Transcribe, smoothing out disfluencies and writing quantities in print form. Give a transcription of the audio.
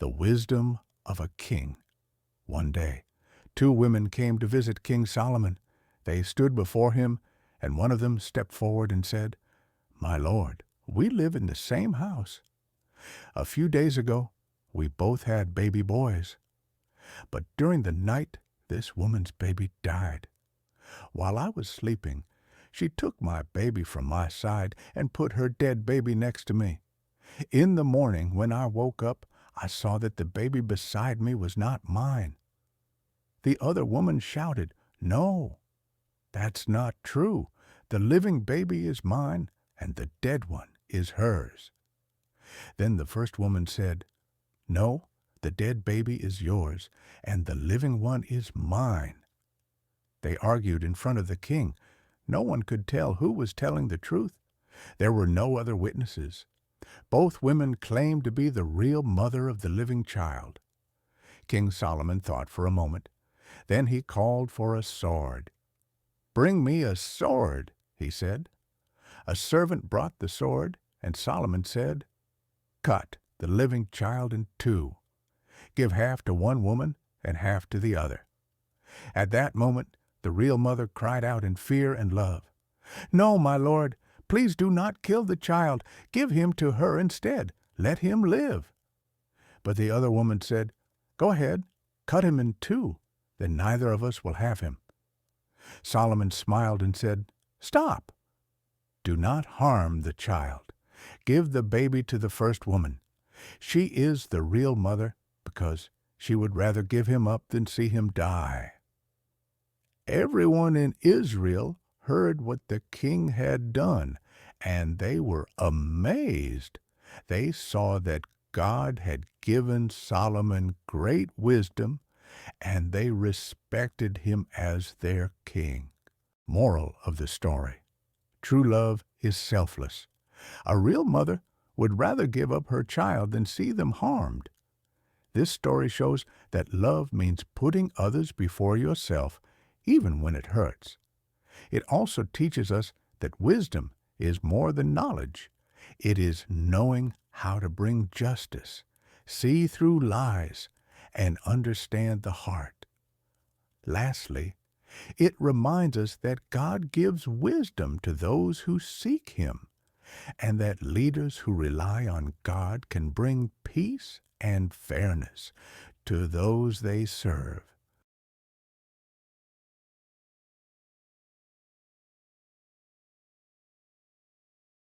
The wisdom of a king. One day, two women came to visit King Solomon. They stood before him, and one of them stepped forward and said, "My lord, we live in the same house. A few days ago, we both had baby boys. But during the night, this woman's baby died. While I was sleeping, she took my baby from my side and put her dead baby next to me. In the morning, when I woke up, I saw that the baby beside me was not mine." The other woman shouted, "No, that's not true. The living baby is mine, and the dead one is hers." Then the first woman said, "No, the dead baby is yours, and the living one is mine." They argued in front of the king. No one could tell who was telling the truth. There were no other witnesses. Both women claimed to be the real mother of the living child. King Solomon thought for a moment. Then he called for a sword. "Bring me a sword," he said. A servant brought the sword, and Solomon said, "Cut the living child in two. Give half to one woman and half to the other." At that moment, the real mother cried out in fear and love, "No, my lord, please do not kill the child. Give him to her instead. Let him live." But the other woman said, "Go ahead, cut him in two. Then neither of us will have him." Solomon smiled and said, "Stop. Do not harm the child. Give the baby to the first woman. She is the real mother because she would rather give him up than see him die." Everyone in Israel heard what the king had done, and they were amazed. They saw that God had given Solomon great wisdom, and they respected him as their king. Moral of the story: true love is selfless. A real mother would rather give up her child than see them harmed. This story shows that love means putting others before yourself, even when it hurts. It also teaches us that wisdom is more than knowledge. It is knowing how to bring justice, see through lies, and understand the heart. Lastly, it reminds us that God gives wisdom to those who seek Him, and that leaders who rely on God can bring peace and fairness to those they serve.